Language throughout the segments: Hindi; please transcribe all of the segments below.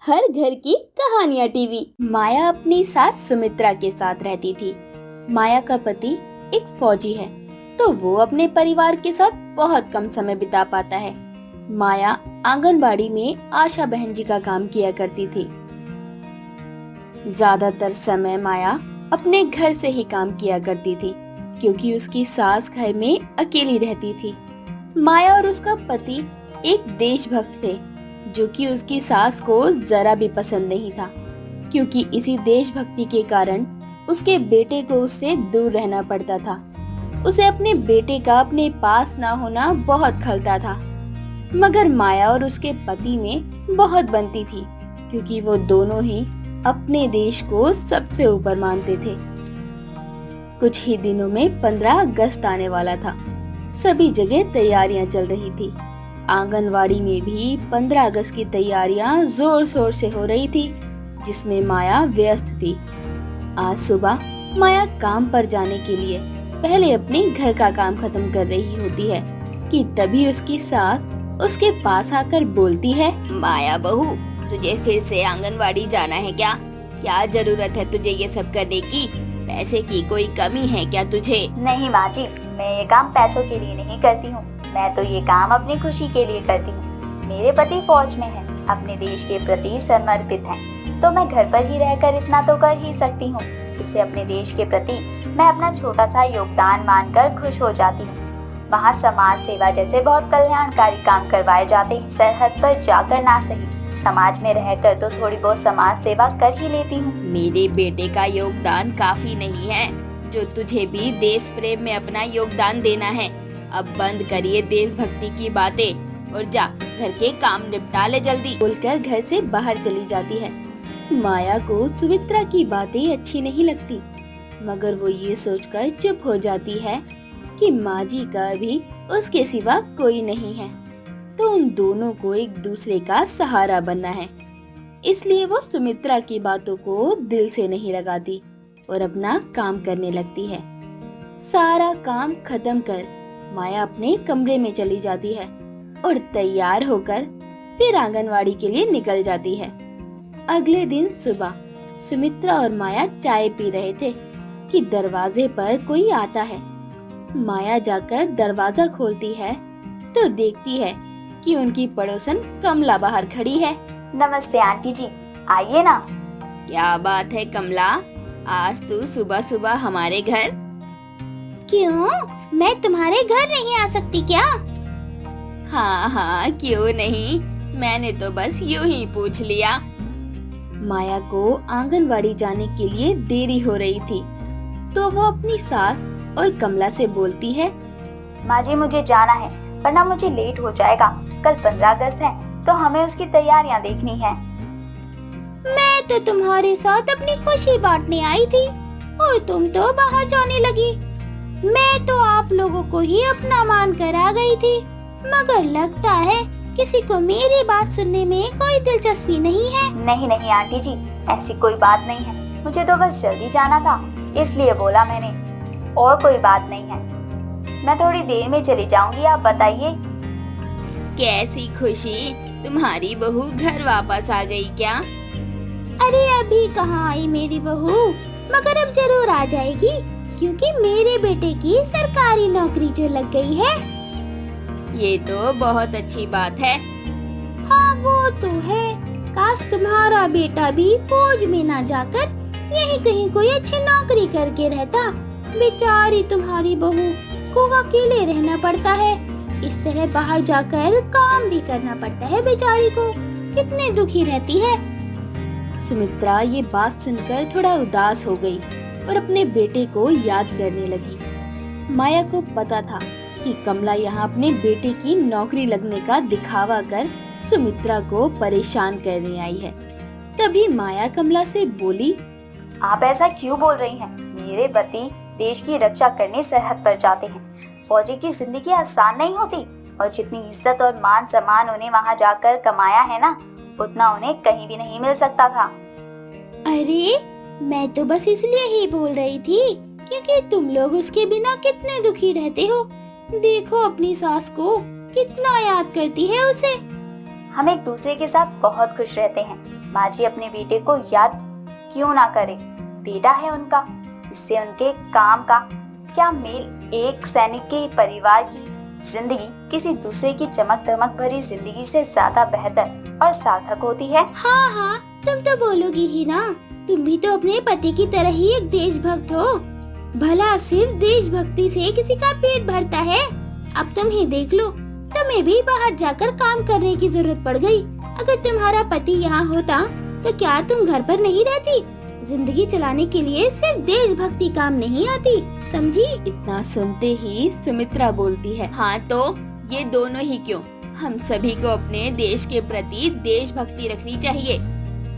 हर घर की कहानियाँ टीवी। माया अपनी सास सुमित्रा के साथ रहती थी। माया का पति एक फौजी है, तो वो अपने परिवार के साथ बहुत कम समय बिता पाता है। माया आंगनबाड़ी में आशा बहन जी का काम किया करती थी। ज्यादातर समय माया अपने घर से ही काम किया करती थी, क्योंकि उसकी सास घर में अकेली रहती थी। माया और उसका पति एक देशभक्त थे, जो कि उसकी सास को जरा भी पसंद नहीं था, क्योंकि इसी देशभक्ति के कारण उसके बेटे को उससे दूर रहना पड़ता था। उसे अपने बेटे का अपने पास ना होना बहुत खलता था, मगर माया और उसके पति में बहुत बनती थी, क्योंकि वो दोनों ही अपने देश को सबसे ऊपर मानते थे। कुछ ही दिनों में 15 अगस्त आने वाला था। सभी जगह तैयारियां चल रही थी। आंगनवाड़ी में भी 15 अगस्त की तैयारियां जोर शोर से हो रही थी, जिसमें माया व्यस्त थी। आज सुबह माया काम पर जाने के लिए पहले अपने घर का काम खत्म कर रही होती है कि तभी उसकी सास उसके पास आकर बोलती है, माया बहू, तुझे फिर से आंगनवाड़ी जाना है क्या? क्या जरूरत है तुझे ये सब करने की? पैसे की कोई कमी है क्या तुझे? नहीं माँ जी, मैं ये काम पैसों के लिए नहीं करती हूँ। मैं तो ये काम अपनी खुशी के लिए करती हूँ। मेरे पति फौज में हैं, अपने देश के प्रति समर्पित हैं, तो मैं घर पर ही रहकर इतना तो कर ही सकती हूँ। इससे अपने देश के प्रति मैं अपना छोटा सा योगदान मानकर खुश हो जाती हूँ। वहाँ समाज सेवा जैसे बहुत कल्याणकारी काम करवाए जाते हैं। सरहद पर जाकर ना सही, समाज में रहकर तो थोड़ी बहुत समाज सेवा कर ही लेती हूँ। मेरे बेटे का योगदान काफी नहीं है, जो तुझे भी देश प्रेम में अपना योगदान देना है। अब बंद करिए देशभक्ति की बातें और जा घर के काम निपटा ले जल्दी, बोलकर घर से बाहर चली जाती है। माया को सुमित्रा की बातें अच्छी नहीं लगती, मगर वो ये सोचकर चुप हो जाती है कि माँ जी का भी उसके सिवा कोई नहीं है, तो उन दोनों को एक दूसरे का सहारा बनना है। इसलिए वो सुमित्रा की बातों को दिल से नहीं लगाती और अपना काम करने लगती है। सारा काम खत्म कर माया अपने कमरे में चली जाती है और तैयार होकर फिर आंगनवाड़ी के लिए निकल जाती है। अगले दिन सुबह सुमित्रा और माया चाय पी रहे थे कि दरवाजे पर कोई आता है। माया जाकर दरवाजा खोलती है तो देखती है कि उनकी पड़ोसन कमला बाहर खड़ी है। नमस्ते आंटी जी, आइए ना। क्या बात है कमला, आज तू सुबह सुबह हमारे घर? क्यों, मैं तुम्हारे घर नहीं आ सकती क्या? हाँ, क्यों नहीं, मैंने तो बस यूं ही पूछ लिया। माया को आंगनवाड़ी जाने के लिए देरी हो रही थी, तो वो अपनी सास और कमला से बोलती है, माँ जी मुझे जाना है, वरना मुझे लेट हो जाएगा। कल 15 अगस्त है, तो हमें उसकी तैयारियाँ देखनी है। मैं तो तुम्हारे साथ अपनी खुशी बांटने आई थी और तुम तो बाहर जाने लगी। मैं तो आप लोगों को ही अपना मान कर आ गई थी, मगर लगता है किसी को मेरी बात सुनने में कोई दिलचस्पी नहीं है। नहीं नहीं आंटी जी, ऐसी कोई बात नहीं है। मुझे तो बस जल्दी जाना था, इसलिए बोला मैंने, और कोई बात नहीं है। मैं थोड़ी देर में चली जाऊंगी, आप बताइए। कैसी खुशी, तुम्हारी बहू घर वापस आ गई क्या? अरे अभी कहाँ आई मेरी बहू, मगर अब जरूर आ जाएगी, क्योंकि मेरे बेटे की सरकारी नौकरी जो लग गई है। ये तो बहुत अच्छी बात है। हाँ वो तो है, काश तुम्हारा बेटा भी फौज में ना जाकर यही कहीं कोई अच्छी नौकरी करके रहता। बेचारी तुम्हारी बहू को अकेले रहना पड़ता है, इस तरह बाहर जाकर काम भी करना पड़ता है। बेचारी को कितनी दुखी रहती है। सुमित्रा ये बात सुनकर थोड़ा उदास हो गई और अपने बेटे को याद करने लगी। माया को पता था कि कमला यहाँ अपने बेटे की नौकरी लगने का दिखावा कर सुमित्रा को परेशान करने आई है। तभी माया कमला से बोली, आप ऐसा क्यों बोल रही हैं? मेरे पति देश की रक्षा करने सरहद पर जाते हैं। फौजी की जिंदगी आसान नहीं होती, और जितनी इज्जत और मान सम्मान उन्हें वहाँ जाकर कमाया है ना, उतना उन्हें कहीं भी नहीं मिल सकता था। अरे मैं तो बस इसलिए ही बोल रही थी क्योंकि तुम लोग उसके बिना कितने दुखी रहते हो। देखो अपनी सास को, कितना याद करती है उसे। हम एक दूसरे के साथ बहुत खुश रहते हैं। माँ जी अपने बेटे को याद क्यों ना करे, बेटा है उनका। इससे उनके काम का क्या मेल। एक सैनिक के परिवार की जिंदगी किसी दूसरे की चमक दमक भरी जिंदगी से ज्यादा बेहतर और सार्थक होती है। हाँ हाँ, तुम तो बोलोगी ही ना, तुम भी तो अपने पति की तरह ही एक देशभक्त हो। भला सिर्फ देशभक्ति से किसी का पेट भरता है? अब तुम ही देख लो, तुम्हें भी बाहर जाकर काम करने की जरूरत पड़ गई। अगर तुम्हारा पति यहाँ होता तो क्या तुम घर पर नहीं रहती? जिंदगी चलाने के लिए सिर्फ देशभक्ति काम नहीं आती, समझी? इतना सुनते ही सुमित्रा बोलती है, हाँ तो ये दोनों ही क्यों, हम सभी को अपने देश के प्रति देशभक्ति रखनी चाहिए।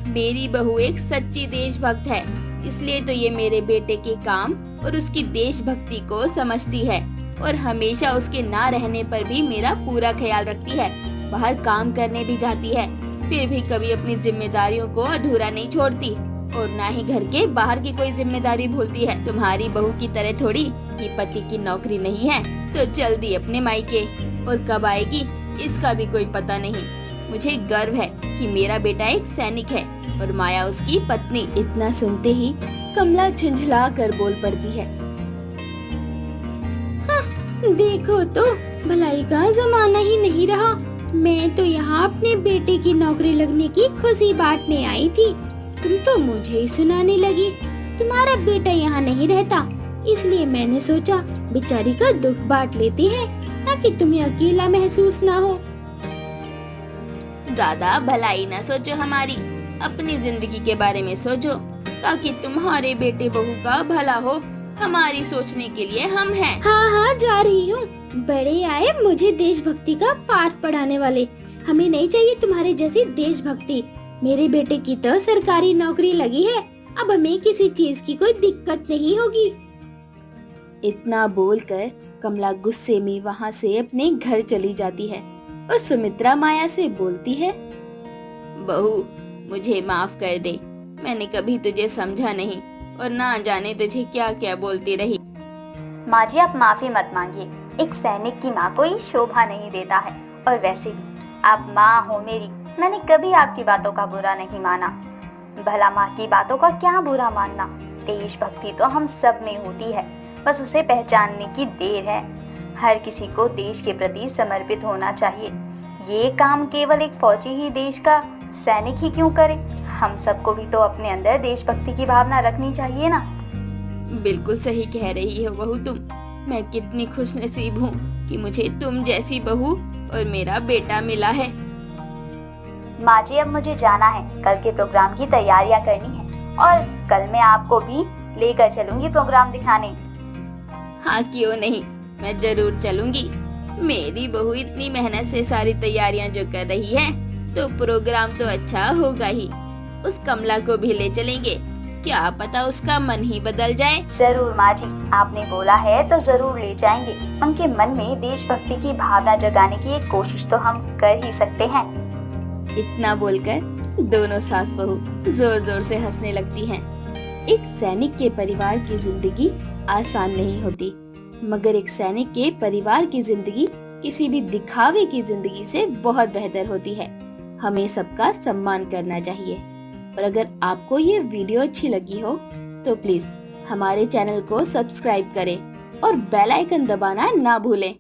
मेरी बहू एक सच्ची देशभक्त है, इसलिए तो ये मेरे बेटे के काम और उसकी देशभक्ति को समझती है और हमेशा उसके ना रहने पर भी मेरा पूरा ख्याल रखती है। बाहर काम करने भी जाती है, फिर भी कभी अपनी जिम्मेदारियों को अधूरा नहीं छोड़ती और ना ही घर के बाहर की कोई जिम्मेदारी भूलती है। तुम्हारी बहू की तरह थोड़ी कि पति की नौकरी नहीं है तो चल दी अपने मायके, और कब आएगी इसका भी कोई पता नहीं। मुझे गर्व है कि मेरा बेटा एक सैनिक है और माया उसकी पत्नी। इतना सुनते ही कमला झुंझला कर बोल पड़ती है, देखो तो भलाई का जमाना ही नहीं रहा। मैं तो यहाँ अपने बेटे की नौकरी लगने की खुशी बांटने आई थी, तुम तो मुझे ही सुनाने लगी। तुम्हारा बेटा यहाँ नहीं रहता, इसलिए मैंने सोचा बेचारी का दुख बांट लेते हैं ताकि तुम्हें अकेला महसूस ना हो। ज्यादा भलाई ना सोचो हमारी, अपनी जिंदगी के बारे में सोचो ताकि तुम्हारे बेटे बहू का भला हो। हमारी सोचने के लिए हम हैं। हाँ हाँ, जा रही हूँ। बड़े आए मुझे देशभक्ति का पाठ पढ़ाने वाले। हमें नहीं चाहिए तुम्हारे जैसी देशभक्ति। मेरे बेटे की तो सरकारी नौकरी लगी है, अब हमें किसी चीज की कोई दिक्कत नहीं होगी। इतना बोलकर कमला गुस्से में वहाँ से अपने घर चली जाती है और सुमित्रा माया से बोलती है, बहू मुझे माफ कर दे, मैंने कभी तुझे समझा नहीं और ना जाने तुझे क्या क्या बोलती रही। माँ जी आप माफी मत मांगिए, एक सैनिक की माँ को ये शोभा नहीं देता है। और वैसे भी आप माँ हो मेरी, मैंने कभी आपकी बातों का बुरा नहीं माना। भला माँ की बातों का क्या बुरा मानना। देशभक्ति तो हम सब में होती है, बस उसे पहचानने की देर है। हर किसी को देश के प्रति समर्पित होना चाहिए। ये काम केवल एक फौजी ही देश का सैनिक ही क्यों करे, हम सबको भी तो अपने अंदर देशभक्ति की भावना रखनी चाहिए ना। बिल्कुल सही कह रही हो बहू तुम। मैं कितनी खुशनसीब हूँ कि मुझे तुम जैसी बहू और मेरा बेटा मिला है। माँ जी अब मुझे जाना है, कल के प्रोग्राम की तैयारियां करनी है और कल मैं आपको भी लेकर चलूंगी प्रोग्राम दिखाने। हाँ क्यों नहीं, मैं जरूर चलूंगी। मेरी बहू इतनी मेहनत से सारी तैयारियां जो कर रही है तो प्रोग्राम तो अच्छा होगा ही। उस कमला को भी ले चलेंगे, क्या पता उसका मन ही बदल जाए। जरूर माँ जी, आपने बोला है तो जरूर ले जाएंगे। उनके मन में देशभक्ति की भावना जगाने की एक कोशिश तो हम कर ही सकते हैं। इतना बोलकर दोनों सास बहू जोर जोर से हंसने लगती हैं। एक सैनिक के परिवार की जिंदगी आसान नहीं होती, मगर एक सैनिक के परिवार की जिंदगी किसी भी दिखावे की जिंदगी से बहुत बेहतर होती है। हमें सबका सम्मान करना चाहिए। और अगर आपको ये वीडियो अच्छी लगी हो तो प्लीज हमारे चैनल को सब्सक्राइब करें और बेल आइकन दबाना ना भूलें।